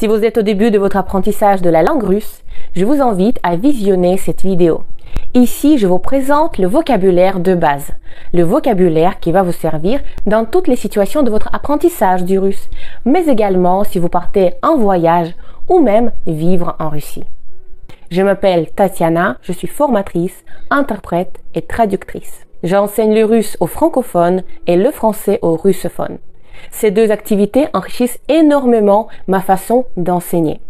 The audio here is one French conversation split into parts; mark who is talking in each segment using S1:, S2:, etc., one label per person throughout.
S1: Si vous êtes au début de votre apprentissage de la langue russe, je vous invite à visionner cette vidéo. Ici, je vous présente le vocabulaire de base, le vocabulaire qui va vous servir dans toutes les situations de votre apprentissage du russe, mais également si vous partez en voyage ou même vivre en Russie. Je m'appelle Tatiana, je suis formatrice, interprète et traductrice. J'enseigne le russe aux francophones et le français aux russophones. Ces deux activités enrichissent énormément ma façon d'enseigner.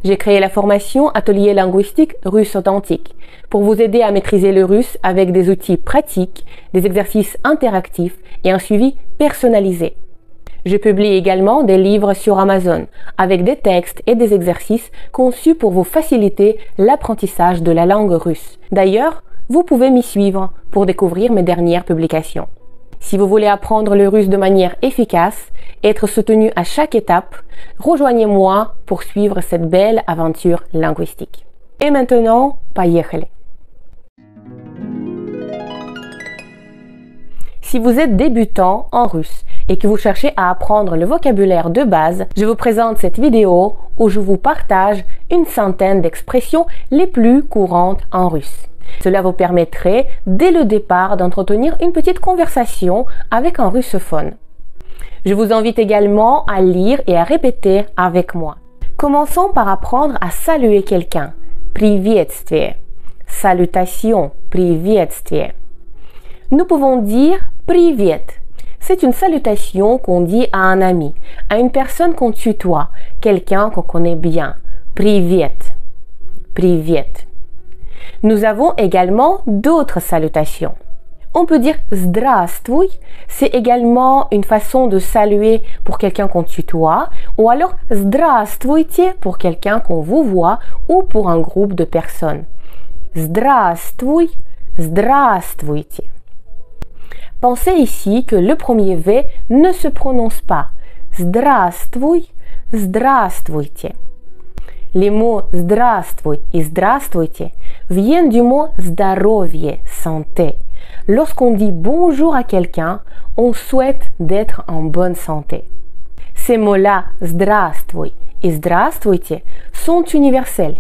S1: J'ai créé la formation Atelier linguistique russe authentique pour vous aider à maîtriser le russe avec des outils pratiques, des exercices interactifs et un suivi personnalisé. Je publie également des livres sur Amazon avec des textes et des exercices conçus pour vous faciliter l'apprentissage de la langue russe. D'ailleurs, vous pouvez m'y suivre pour découvrir mes dernières publications. Si vous voulez apprendre le russe de manière efficace et être soutenu à chaque étape, rejoignez-moi pour suivre cette belle aventure linguistique. Et maintenant, поехали! Si vous êtes débutant en russe et que vous cherchez à apprendre le vocabulaire de base, je vous présente cette vidéo où je vous partage une centaine d'expressions les plus courantes en russe. Cela vous permettrait, dès le départ, d'entretenir une petite conversation avec un russophone. Je vous invite également à lire et à répéter avec moi. Commençons par apprendre à saluer quelqu'un. Приветствие. Salutation. Приветствие. Nous pouvons dire привет. C'est une salutation qu'on dit à un ami, à une personne qu'on tutoie, quelqu'un qu'on connaît bien. Привет. Привет. Nous avons également d'autres salutations. On peut dire здравствуй, c'est également une façon de saluer pour quelqu'un qu'on tutoie, ou alors здравствуйте pour quelqu'un qu'on vous voit ou pour un groupe de personnes. Здравствуй, здравствуйте. Pensez ici que le premier V ne se prononce pas. Здравствуй, здравствуйте. Les mots здравствуй et здравствуйте viennent du mot здоровье, santé. Lorsqu'on dit bonjour à quelqu'un, on souhaite d'être en bonne santé. Ces mots-là, здравствуй et здравствуйте, sont universels,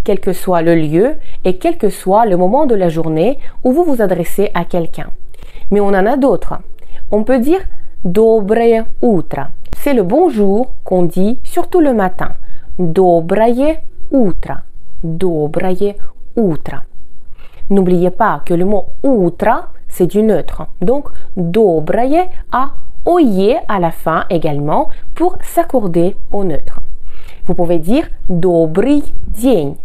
S1: quel que soit le lieu et quel que soit le moment de la journée où vous vous adressez à quelqu'un. Mais on en a d'autres. On peut dire доброе утро. C'est le bonjour qu'on dit surtout le matin. Доброе утро. Доброе утро. N'oubliez pas que le mot утро, c'est du neutre. Donc, доброе a oye à la fin également pour s'accorder au neutre. Vous pouvez dire добрый день.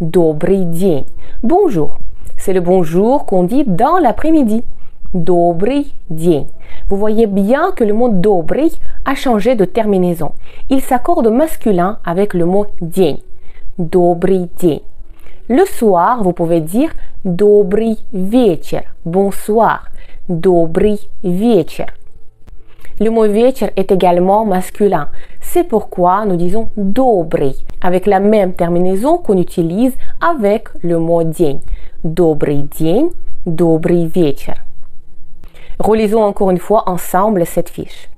S1: Добрый день. Bonjour. C'est le bonjour qu'on dit dans l'après-midi. Добрый день. Vous voyez bien que le mot добрый a changé de terminaison. Il s'accorde au masculin avec le mot день. Добрый день. Le soir, vous pouvez dire добрый вечер. Bonsoir. Добрый вечер. Le mot вечер est également masculin. C'est pourquoi nous disons добрый avec la même terminaison qu'on utilise avec le mot день. Добрый день, добрый вечер. Relisons encore une fois ensemble cette fiche.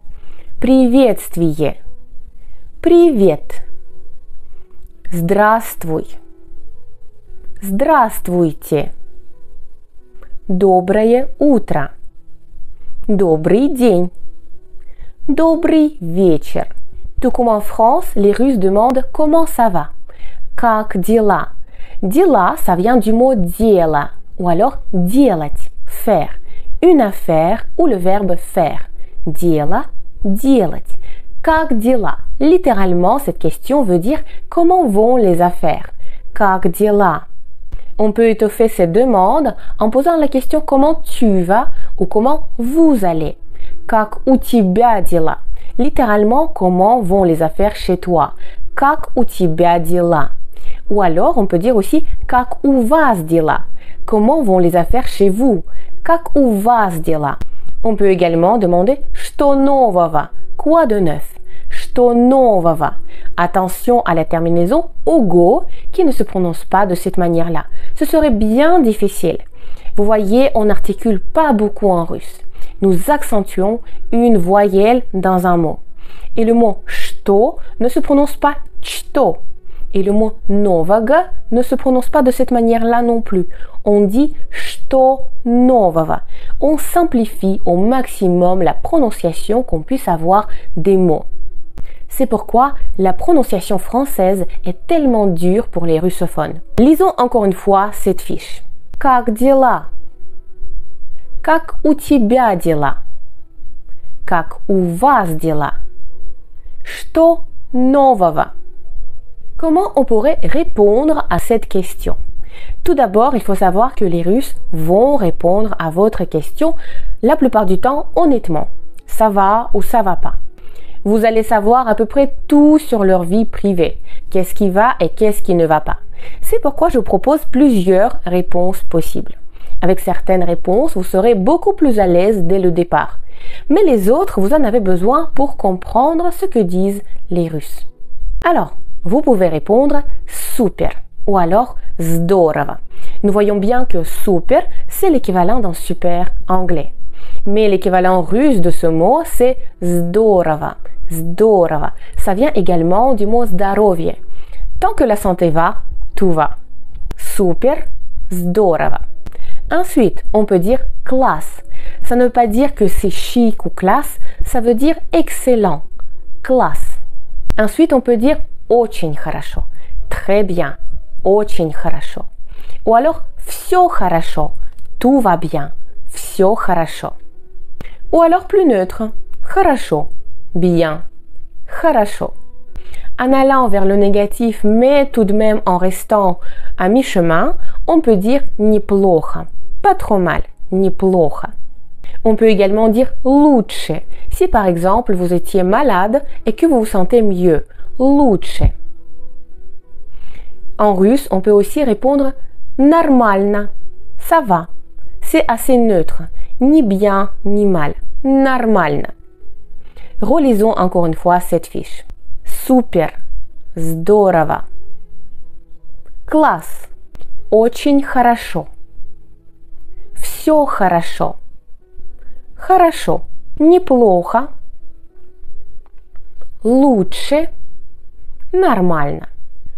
S1: Приветствие. Привет. Здравствуй. Здравствуйте. Доброе утро. Добрый день. Добрый вечер. Tout comme en France, les Russes demandent comment ça va. Как дела? Дела, ça vient du mot дело ou alors делать, faire. Une affaire ou le verbe faire. Дело, делать. Как дела? Littéralement, cette question veut dire comment vont les affaires. Как дела? On peut étoffer cette demande en posant la question comment tu vas ou comment vous allez. Как у тебя дела? Littéralement, comment vont les affaires chez toi? Как у тебя дела? Ou alors, on peut dire aussi как у вас дела? Comment vont les affaires chez vous? Как у вас дела? On peut également demander что нового? Quoi de neuf? Что нового? Attention à la terminaison ого qui ne se prononce pas de cette manière-là. Ce serait bien difficile. Vous voyez, on n'articule pas beaucoup en russe. Nous accentuons une voyelle dans un mot. Et le mot что ne se prononce pas Что. Et le mot нового ne se prononce pas de cette manière-là non plus. On dit что нового. On simplifie au maximum la prononciation qu'on puisse avoir des mots. C'est pourquoi la prononciation française est tellement dure pour les russophones. Lisons encore une fois cette fiche. Как дела? Как у тебя дела? Как у вас дела? Что нового? Comment on pourrait répondre à cette question? Tout d'abord, il faut savoir que les Russes vont répondre à votre question la plupart du temps honnêtement. Ça va ou ça va pas. Vous allez savoir à peu près tout sur leur vie privée. Qu'est-ce qui va et qu'est-ce qui ne va pas. C'est pourquoi je propose plusieurs réponses possibles. Avec certaines réponses, vous serez beaucoup plus à l'aise dès le départ. Mais les autres, vous en avez besoin pour comprendre ce que disent les Russes. Alors, vous pouvez répondre super ou alors здорово. Nous voyons bien que super, c'est l'équivalent d'un super anglais. Mais l'équivalent russe de ce mot, c'est здорово. Здорово. Ça vient également du mot здоровье. Tant que la santé va, tout va. Super, здорово. Ensuite, on peut dire classe. Ça ne veut pas dire que c'est chic ou classe, ça veut dire excellent. Classe. Ensuite, on peut dire очень хорошо. Très bien. Очень хорошо. Ou alors всё хорошо. Tout va bien. Всё хорошо. Ou alors plus neutre. Хорошо. Bien. Хорошо. En allant vers le négatif, mais tout de même en restant à mi-chemin, on peut dire неплохо. Pas trop mal. Неплохо. On peut également dire лучше. Si par exemple vous étiez malade et que vous vous sentez mieux. Лучше. En russe, on peut aussi répondre нормально. Ça va. C'est assez neutre. Ni bien, ni mal. Нормально. Relisons encore une fois cette fiche. Super. Здорово. Класс. Очень хорошо. Всё хорошо. Хорошо. Неплохо. Лучше. Нормально.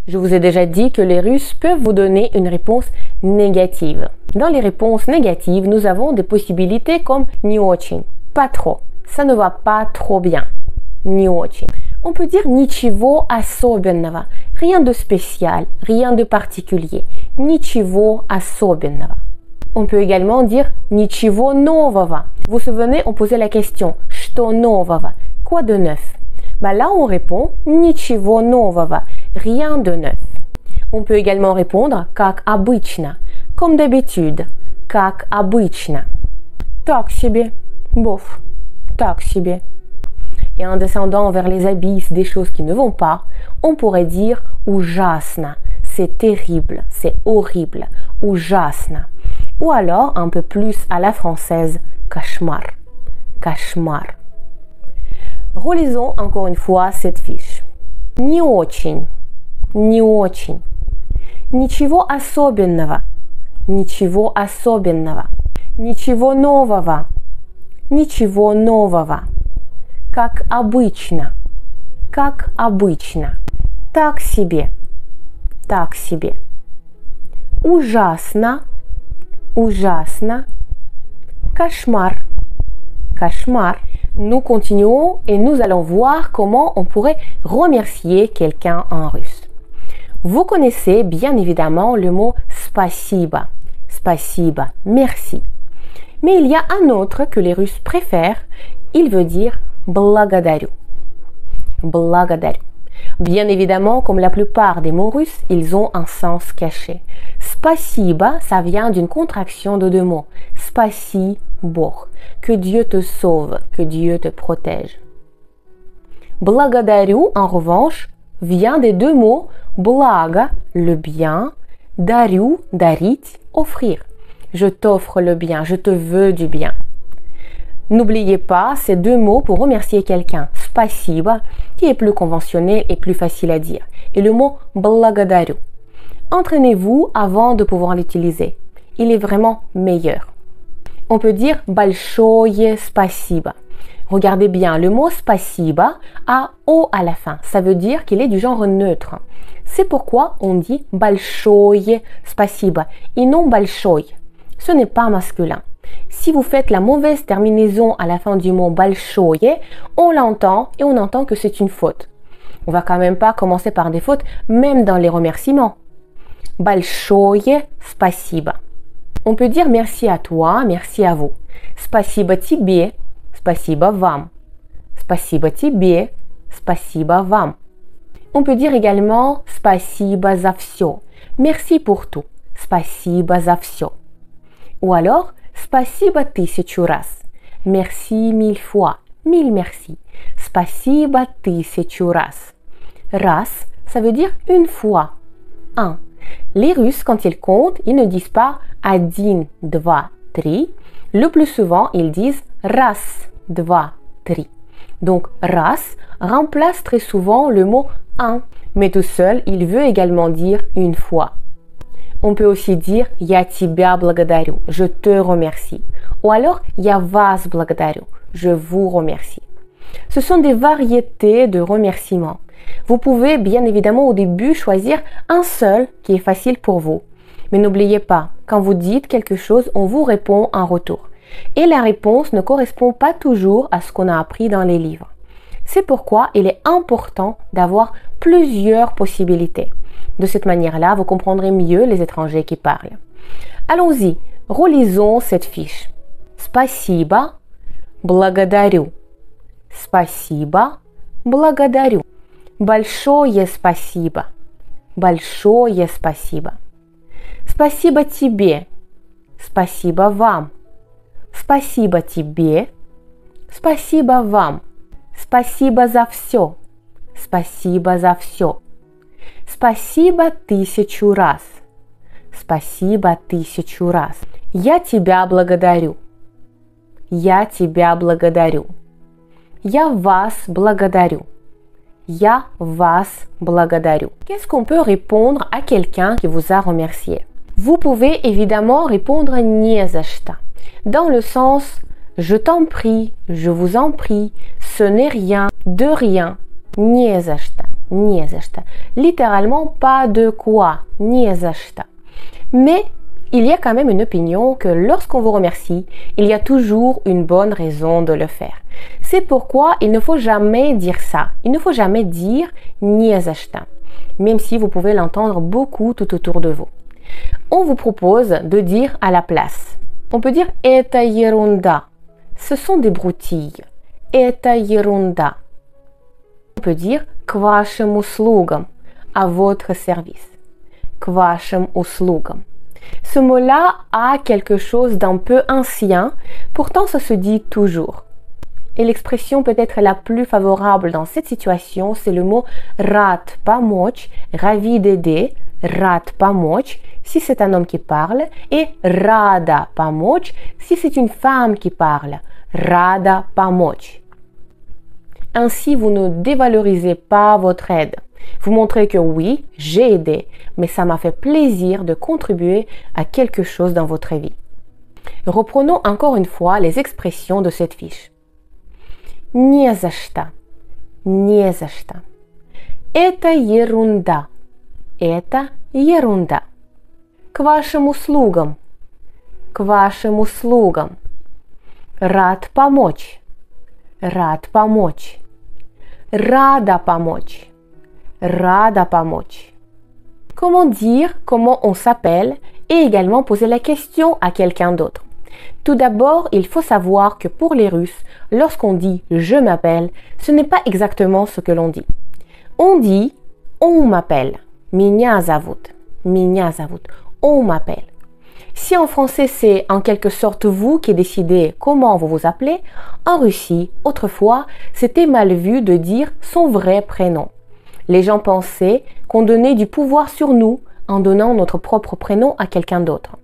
S1: Je vous ai déjà dit que les Russes peuvent vous donner une réponse négative. Dans les réponses négatives, nous avons des possibilités comme не очень, pas trop, ça ne va pas trop bien, не очень. On peut dire ничего особенного, rien de spécial, rien de particulier, ничего особенного. On peut également dire ничего нового. Vous vous souvenez, on posait la question что нового, quoi de neuf? Là, on répond ничего нового, rien de neuf. On peut également répondre как обычно, comme d'habitude, как обычно. Так себе, bof, так себе. Et en descendant vers les abysses des choses qui ne vont pas, on pourrait dire ужасно, c'est terrible, c'est horrible, ужасно. Ou alors, un peu plus à la française, кошмар, кошмар. Relisons encore une fois cette fiche. Не очень, не очень. Ничего особенного, ничего особенного. Ничего нового, ничего нового. Как обычно, как обычно. Так себе, так себе. Ужасно, ужасно. Кошмар, кошмар. Nous continuons et nous allons voir comment on pourrait remercier quelqu'un en russe. Vous connaissez bien évidemment le mot spasiba. Spasiba, merci. Mais il y a un autre que les Russes préfèrent, il veut dire благодарю. Благодарю. Bien évidemment, comme la plupart des mots russes, ils ont un sens caché. Spasiba, ça vient d'une contraction de deux mots. Spasi Бог. Que Dieu te sauve, que Dieu te protège. Благодарю, en revanche, vient des deux mots благо, le bien, дарю, дарить, offrir. Je t'offre le bien, je te veux du bien. N'oubliez pas ces deux mots pour remercier quelqu'un. Спасибо, qui est plus conventionnel et plus facile à dire. Et le mot благодарю. Entraînez-vous avant de pouvoir l'utiliser. Il est vraiment meilleur. On peut dire большое спасибо. Regardez bien, le mot spasiba a O à la fin. Ça veut dire qu'il est du genre neutre. C'est pourquoi on dit большое спасибо et non большой. Ce n'est pas masculin. Si vous faites la mauvaise terminaison à la fin du mot большое, on l'entend et on entend que c'est une faute. On va quand même pas commencer par des fautes, même dans les remerciements. Большое спасибо. On peut dire merci à toi, merci à vous. Спасибо тебе, спасибо вам. Спасибо тебе, спасибо вам. On peut dire également спасибо за всё. Merci pour tout. Спасибо за всё. Ou alors спасибо тысячу раз. Merci mille fois. Mille merci. Спасибо тысячу раз. Раз, ça veut dire une fois. Un. Les Russes, quand ils comptent, ils ne disent pas один, два, три. Le plus souvent, ils disent раз, два, три. Donc, раз remplace très souvent le mot un, mais tout seul, il veut également dire une fois. On peut aussi dire я тебя благодарю, je te remercie. Ou alors я вас благодарю, je vous remercie. Ce sont des variétés de remerciements. Vous pouvez bien évidemment au début choisir un seul qui est facile pour vous. Mais n'oubliez pas, quand vous dites quelque chose, on vous répond en retour. Et la réponse ne correspond pas toujours à ce qu'on a appris dans les livres. C'est pourquoi il est important d'avoir plusieurs possibilités. De cette manière-là, vous comprendrez mieux les étrangers qui parlent. Allons-y, relisons cette fiche. Спасибо, благодарю. Спасибо, благодарю. Большое спасибо. Большое спасибо. Спасибо тебе. Спасибо вам. Спасибо тебе. Спасибо вам. Спасибо за все. Спасибо за все. Спасибо тысячу раз. Спасибо тысячу раз. Я тебя благодарю. Я тебя благодарю. Я вас благодарю. Я вас благодарю. Qu'est-ce qu'on peut répondre à quelqu'un qui vous a remercié? Vous pouvez évidemment répondre не за что. Dans le sens je t'en prie, je vous en prie, ce n'est rien, de rien, не за что, не за что. Littéralement pas de quoi, не за что. Mais il y a quand même une opinion que lorsqu'on vous remercie, il y a toujours une bonne raison de le faire. C'est pourquoi il ne faut jamais dire ça. Il ne faut jamais dire не за что, même si vous pouvez l'entendre beaucoup tout autour de vous. On vous propose de dire à la place. On peut dire это ерунда. Ce sont des broutilles. Это ерунда. On peut dire к вашим услугам, à votre service. К вашим услугам. Ce mot-là a quelque chose d'un peu ancien, pourtant ça se dit toujours. Et l'expression peut-être la plus favorable dans cette situation, c'est le mot рад помочь, ravi d'aider, рад помочь, si c'est un homme qui parle, et рада помочь, si c'est une femme qui parle, рада помочь. Ainsi, vous ne dévalorisez pas votre aide. Vous montrez que oui, j'ai aidé, mais ça m'a fait plaisir de contribuer à quelque chose dans votre vie. Reprenons encore une fois les expressions de cette fiche. Не за что. Не за что. Это ерунда. Это ерунда. К вашим услугам. К вашим услугам. Рад помочь. Рад помочь. Рада помочь. Rada помочь. Comment dire comment on s'appelle et également poser la question à quelqu'un d'autre. Tout d'abord, il faut savoir que pour les Russes, lorsqu'on dit « je m'appelle », ce n'est pas exactement ce que l'on dit. On dit « on m'appelle »,« меня зовут »,« меня зовут », « on m'appelle ». Si en français c'est en quelque sorte vous qui décidez comment vous vous appelez, en Russie, autrefois, c'était mal vu de dire son vrai prénom. Les gens pensaient qu'on donnait du pouvoir sur nous en donnant notre propre prénom à quelqu'un d'autre.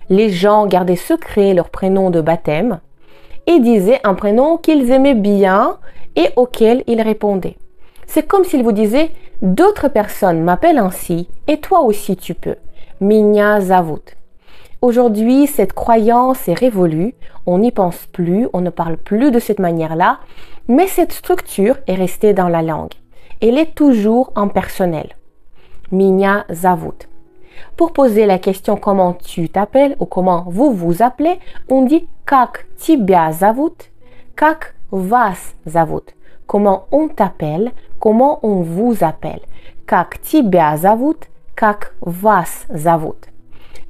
S1: Les gens gardaient secret leur prénom de baptême et disaient un prénom qu'ils aimaient bien et auquel ils répondaient. C'est comme s'ils vous disaient « d'autres personnes m'appellent ainsi et toi aussi tu peux ». Меня зовут. Aujourd'hui, cette croyance est révolue, on n'y pense plus, on ne parle plus de cette manière-là, mais cette structure est restée dans la langue. Elle est toujours en personnel. Меня зовут. Pour poser la question comment tu t'appelles ou comment vous vous appelez, on dit как тебя зовут, как вас зовут. Comment on t'appelle, comment on vous appelle. Как тебя зовут, как вас зовут.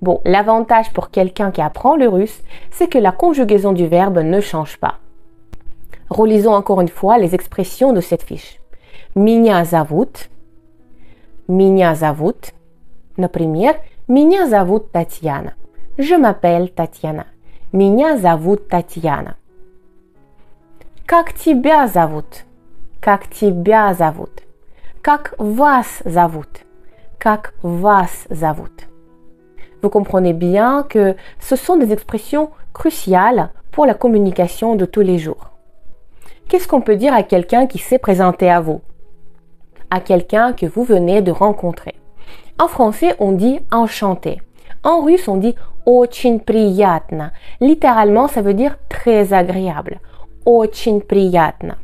S1: Bon, l'avantage pour quelqu'un qui apprend le russe, c'est que la conjugaison du verbe ne change pas. Relisons encore une fois les expressions de cette fiche. Меня зовут, меня зовут. Например, меня зовут Татьяна. Je m'appelle Tatiana. Меня зовут Татьяна. Как тебя зовут? Как тебя зовут? Как вас зовут? Как вас зовут? Vous comprenez bien que ce sont des expressions cruciales pour la communication de tous les jours. Qu'est-ce qu'on peut dire à quelqu'un qui s'est présenté à vous? À quelqu'un que vous venez de rencontrer. En français, on dit enchanté. En russe, on dit очень приятно. Littéralement, ça veut dire très agréable. Очень приятно.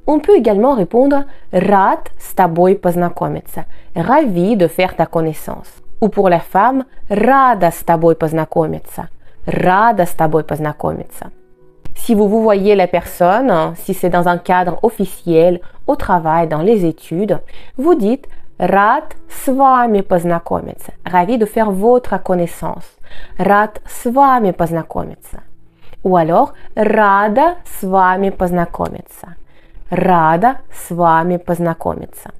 S1: On peut également répondre рад с тобой познакомиться. Ravi de faire ta connaissance. Ou pour la femme, рада с тобой познакомиться. Рада с тобой познакомиться. Si vous voyez la personne, si c'est dans un cadre officiel, au travail, dans les études, vous dites рад с вами познакомиться. Ravi de faire votre connaissance. Рад с вами познакомиться. Ou alors рада с вами познакомиться. Рада с вами познакомиться.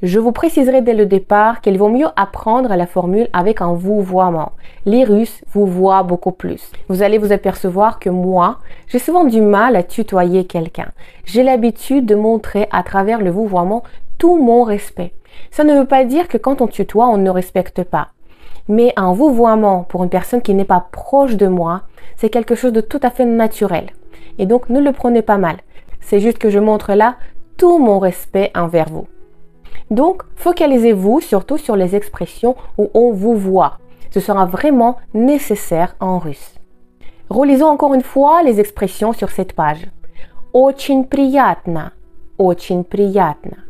S1: Je vous préciserai dès le départ qu'il vaut mieux apprendre la formule avec un vouvoiement. Les Russes vous voient beaucoup plus. Vous allez vous apercevoir que moi, j'ai souvent du mal à tutoyer quelqu'un. J'ai l'habitude de montrer à travers le vouvoiement tout mon respect. Ça ne veut pas dire que quand on tutoie, on ne respecte pas. Mais un vouvoiement pour une personne qui n'est pas proche de moi, c'est quelque chose de tout à fait naturel. Et donc, ne le prenez pas mal. C'est juste que je montre là tout mon respect envers vous. Donc, focalisez-vous surtout sur les expressions où on vous voit. Ce sera vraiment nécessaire en russe. Relisons encore une fois les expressions sur cette page. Очень приятно. Очень приятно.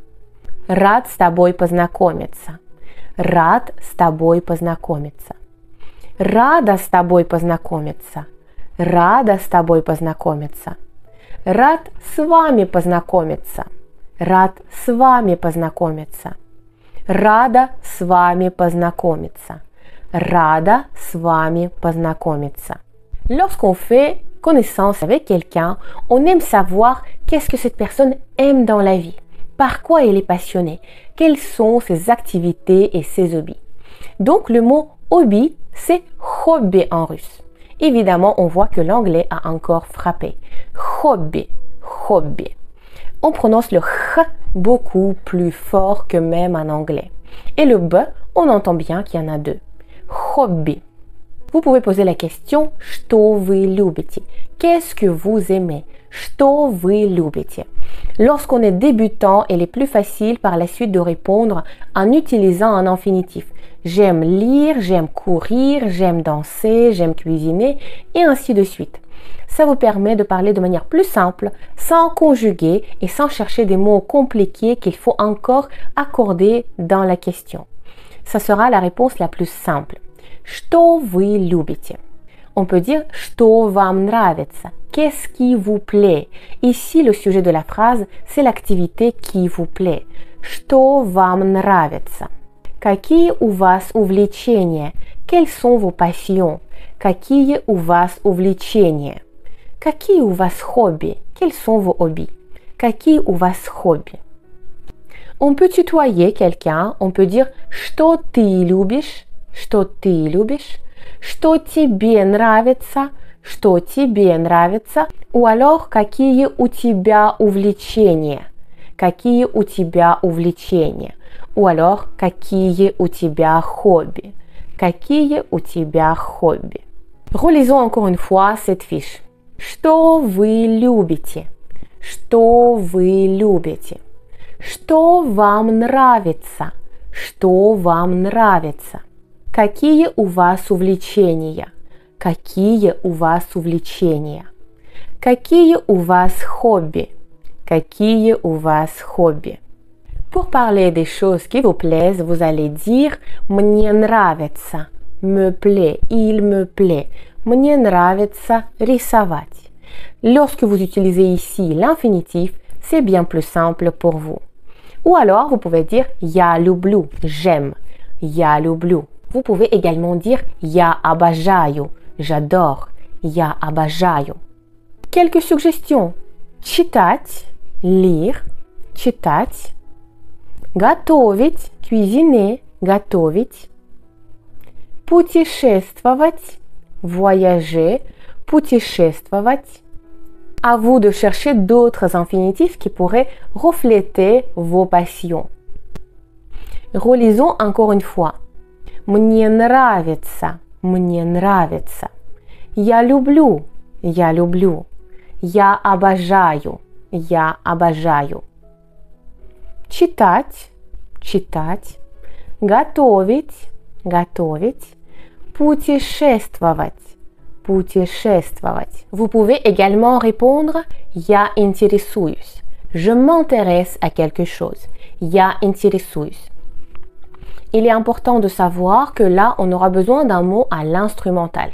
S1: Рад с тобой познакомиться. Рад с тобой познакомиться. Рада с тобой познакомиться. Рада с тобой познакомиться. Рад с вами познакомиться. Рад с вами познакомиться. Рада с вами познакомиться. Рада с вами познакомиться. Lorsqu'on fait connaissance avec quelqu'un, on aime savoir qu'est-ce que cette personne aime dans la vie, par quoi elle est passionnée, quelles sont ses activités et ses hobbies. Donc le mot hobby, c'est hobby en russe. Évidemment, on voit que l'anglais a encore frappé. Hobby, hobby. On prononce le ch beaucoup plus fort que même en anglais. Et le b, on entend bien qu'il y en a deux. Hobby. Vous pouvez poser la question что вы любите? Qu'est-ce que vous aimez? Что вы любите? Lorsqu'on est débutant, il est plus facile par la suite de répondre en utilisant un infinitif. J'aime lire, j'aime courir, j'aime danser, j'aime cuisiner et ainsi de suite. Ça vous permet de parler de manière plus simple, sans conjuguer et sans chercher des mots compliqués qu'il faut encore accorder dans la question. Ça sera la réponse la plus simple. Что вы любите? On peut dire что вам нравится? Qu'est-ce qui vous plaît? Ici, le sujet de la phrase, c'est l'activité qui vous plaît. Что вам нравится? Какие у вас увлечения? Quelles sont vos passions? Какие у вас увлечения? Какие у вас хобби? Quels sont vos hobbies? Какие у вас хобби? On peut tutoyer quelqu'un, on peut dire что ты любишь? Что ты любишь? Что тебе нравится? Что тебе нравится? Ou alors какие у тебя увлечения? Какие у тебя увлечения? Ou alors какие у тебя хобби? Какие у тебя хобби? Relisons encore une fois cette fiche. Что вы любите? Что вы любите? Что вам нравится? Что вам нравится? Какие у вас увлечения? Какие у вас увлечения? Какие у вас hobby? Какие у вас hobby? Pour parler des choses qui vous plaisent, vous allez dire мне нравится, me plaît, il me plaît. Мне нравится рисовать. Lorsque vous utilisez ici l'infinitif, c'est bien plus simple pour vous. Ou alors, vous pouvez dire я люблю, j'aime, я люблю. Vous pouvez également dire я обожаю, j'adore, я обожаю. Quelques suggestions. Читать, lire, читать. Готовить, cuisiner, готовить. Путешествовать, voyager, путешествовать. À vous de chercher d'autres infinitifs qui pourraient refléter vos passions. Relisons encore une fois. Мне нравится, мне нравится. Я люблю, я люблю. Я обожаю, я обожаю. Читать, читать. Готовить, готовить. Путешествовать, путешествовать. Vous pouvez également répondre я интересуюсь. Je m'intéresse à quelque chose. Я интересуюсь. Il est important de savoir que là, on aura besoin d'un mot à l'instrumental.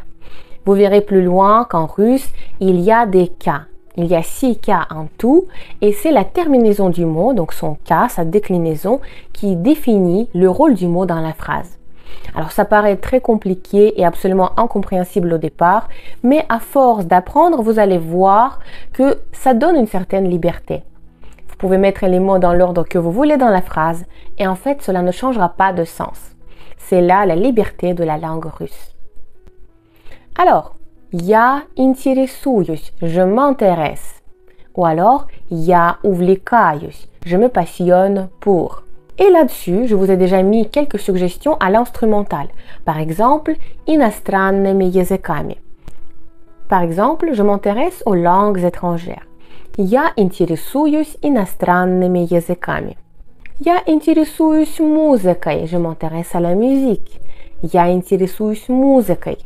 S1: Vous verrez plus loin qu'en russe, il y a des cas. Il y a 6 cas en tout et c'est la terminaison du mot, donc son cas, sa déclinaison, qui définit le rôle du mot dans la phrase. Alors ça paraît très compliqué et absolument incompréhensible au départ, mais à force d'apprendre, vous allez voir que ça donne une certaine liberté. Vous pouvez mettre les mots dans l'ordre que vous voulez dans la phrase et en fait, cela ne changera pas de sens. C'est là la liberté de la langue russe. Alors, я интересуюсь, je m'intéresse. Ou alors, я увлекаюсь, je me passionne pour. Et là-dessus, je vous ai déjà mis quelques suggestions à l'instrumental. Par exemple, иностранными языками. Par exemple, je m'intéresse aux langues étrangères. Я интересуюсь иностранными языками. Я интересуюсь музыкой, je m'intéresse à la musique. Я интересуюсь музыкой.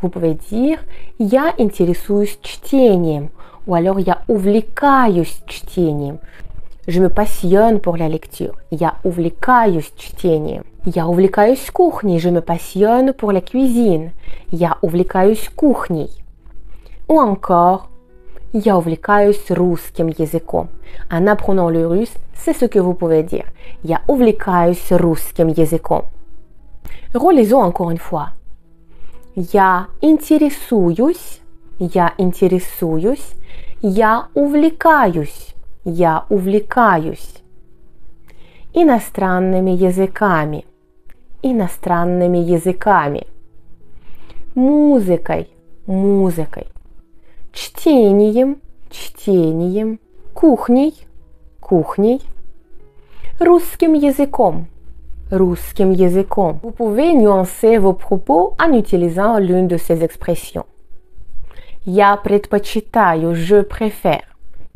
S1: Vous pouvez dire я интересуюсь чтением ou alors я увлекаюсь чтением. Je me passionne pour la lecture. Я увлекаюсь чтением. Я увлекаюсь кухней. Je me passionne pour la cuisine. Я увлекаюсь кухней. Ou encore, я увлекаюсь русским языком. En apprenant le russe, c'est ce que vous pouvez dire. Я увлекаюсь русским языком. Relisons encore une fois. Я интересуюсь. Я интересуюсь. Я увлекаюсь. Я увлекаюсь. Иностранными языками. Иностранными языками. Музыкой. Музыкой. Чтением. Чтением. Кухней. Кухней. Русским языком. Русским языком. Vous pouvez nuancer vos propos en utilisant l'une de ces expressions. Я предпочитаю, je préfère.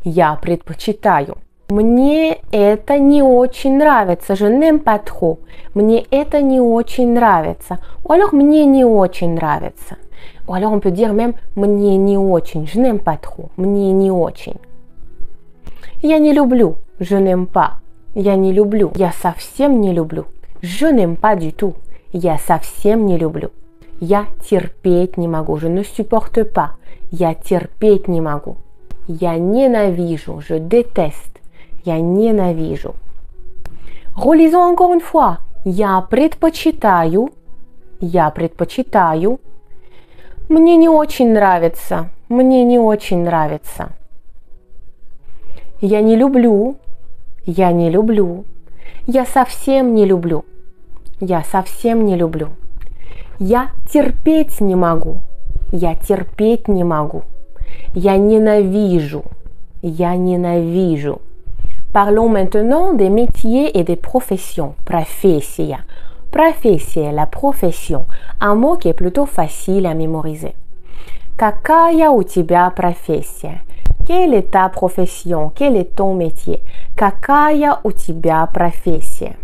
S1: Я предпочитаю. Мне это не очень нравится. Je n'aime pas trop. Мне это не очень нравится. Ou alors мне не очень нравится. Ou alors on peut dire même мне не очень. Je n'aime pas trop. Мне не очень. Я не люблю. Je n'aime pas. Я не люблю. Я совсем не люблю. Je n'aime pas du tout. Я совсем не люблю. Я терпеть не могу. Je ne supporte pas. Я терпеть не могу. Я ненавижу, je déteste. Я ненавижу. Relisons encore une fois. Я предпочитаю. Я предпочитаю. Мне не очень нравится. Мне не очень нравится. Я не люблю. Я не люблю. Я совсем не люблю. Я совсем не люблю. Я терпеть не могу. Я терпеть не могу. Я ненавижу. Я ненавижу. Parlons maintenant des métiers et des professions. Профессия. Профессия, la profession. Un mot qui est plutôt facile à mémoriser. Какая у тебя профессия? Quelle est ta profession? Quel est ton métier? Какая у тебя профессия?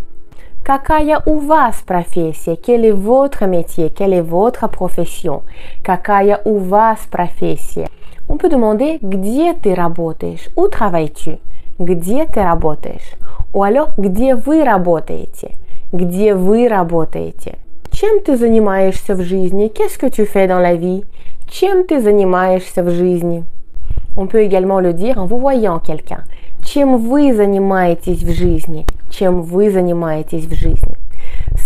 S1: Какая у вас профессия? Quel est votre métier? Quelle est votre profession? Какая у вас профессия? On peut demander где ты работаешь? Où travailles-tu? Где ты работаешь? Ou alors где вы работаете? Где вы работаете? Чем ты занимаешься в жизни? Qu'est-ce que tu fais dans la vie? Чем ты занимаешься в жизни? On peut également le dire en vous voyant quelqu'un. Чем вы занимаетесь в жизни? Чем вы занимаетесь в жизни?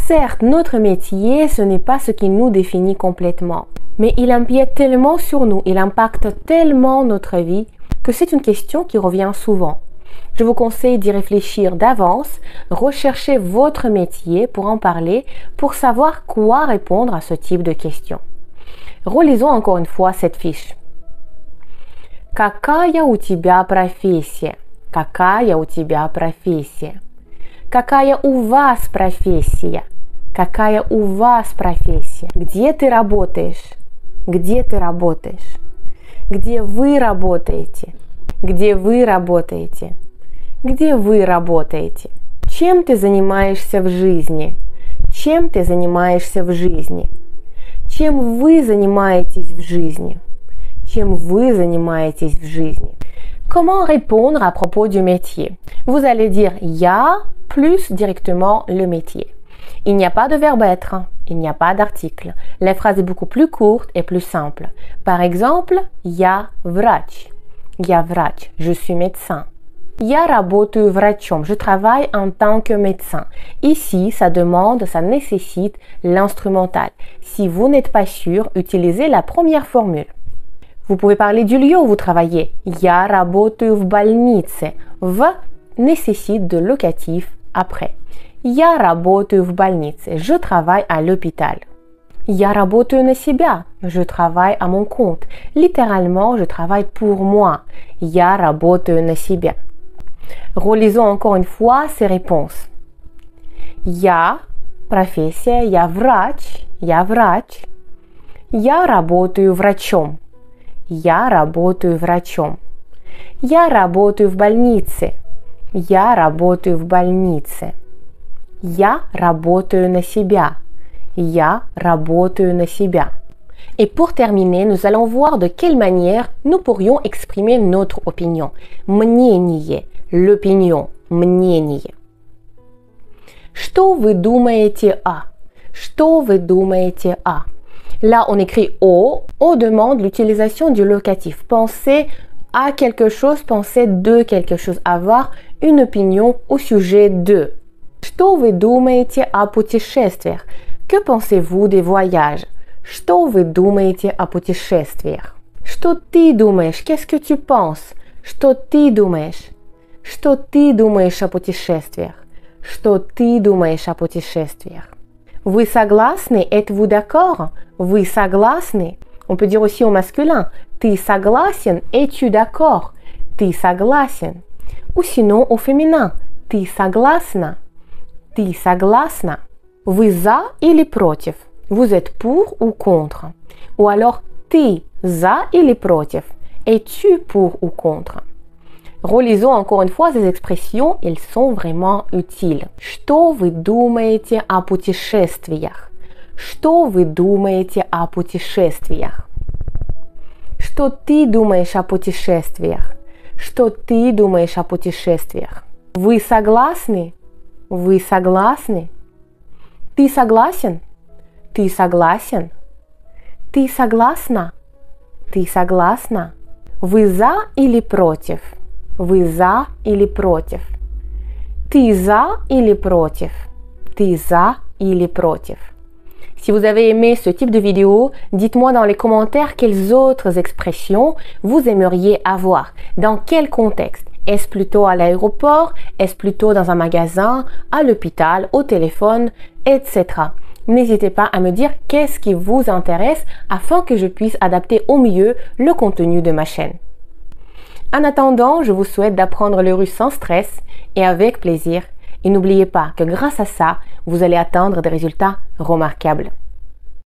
S1: Certes, notre métier, ce n'est pas ce qui nous définit complètement, mais il empiète tellement sur nous, il impacte tellement notre vie que c'est une question qui revient souvent. Je vous conseille d'y réfléchir d'avance, recherchez votre métier pour en parler, pour savoir quoi répondre à ce type de questions. Relisons encore une fois cette fiche. Какая у тебя профессия? Какая у тебя профессия? Какая у вас профессия? Какая у вас профессия? Где ты работаешь? Где ты работаешь? Где вы работаете? Где вы работаете? Где вы работаете? Чем ты занимаешься в жизни? Чем ты занимаешься в жизни? Чем вы занимаетесь в жизни? Чем вы занимаетесь в жизни? Comment répondre à propos du métier? Vous allez dire я plus directement le métier. Il n'y a pas de verbe être, il n'y a pas d'article. La phrase est beaucoup plus courte et plus simple. Par exemple, я врач. Я врач, je suis médecin. Я работаю врачом, je travaille en tant que médecin. Ici, ça demande, ça nécessite l'instrumental. Si vous n'êtes pas sûr, utilisez la première formule. Vous pouvez parler du lieu où vous travaillez. Я работаю в больнице. В nécessite de locatif après. Я работаю в больнице. Je travaille à l'hôpital. Я работаю на себя. Je travaille à mon compte. Littéralement, je travaille pour moi. Я работаю на себя. Relisons encore une fois ces réponses. Я, профессия, я врач, я врач. Я работаю врачом. Я работаю врачом. Я работаю в больнице. Я работаю в больнице. Я работаю на себя. Я работаю на себя. Et pour terminer, nous allons voir de quelle manière nous pourrions exprimer notre opinion. Мнение, l'opinion, мнение. Что вы думаете о? Что вы думаете о? Là, on écrit au, on demande l'utilisation du locatif. Pensez à quelque chose, pensez de quelque chose, avoir une opinion au sujet de. Что вы думаете о путешествиях? Que pensez-vous des voyages? Что вы думаете о путешествиях? Что ты думаешь? Qu'est-ce que tu penses? Что ты думаешь? Что ты думаешь о путешествиях? Что ты думаешь о путешествиях? Вы согласны? Êtes-vous d'accord? Вы согласны? On peut dire aussi au masculin. Ты согласен? Es-tu d'accord? Ты согласен? Ou sinon au féminin. Ты согласна? Ты согласна? Вы за или против? Vous êtes pour ou contre? Ou alors ты за или против? Es-tu pour ou contre? Relisons encore une fois ces expressions, elles sont vraiment utiles. Что вы думаете о путешествиях? Что вы думаете о путешествиях? Что ты думаешь о путешествиях? Что ты думаешь о путешествиях? Вы согласны? Вы согласны? Ты согласен? Ты согласен? Ты согласна? Ты согласна? Вы за или против? Вы за или против? Ты за или против? Ты за или против? Si vous avez aimé ce type de vidéo, dites-moi dans les commentaires quelles autres expressions vous aimeriez avoir. Dans quel contexte? Est-ce plutôt à l'aéroport? Est-ce plutôt dans un magasin? À l'hôpital? Au téléphone? Etc. N'hésitez pas à me dire qu'est-ce qui vous intéresse afin que je puisse adapter au mieux le contenu de ma chaîne. En attendant, je vous souhaite d'apprendre le russe sans stress et avec plaisir. Et n'oubliez pas que grâce à ça, vous allez atteindre des résultats remarquables.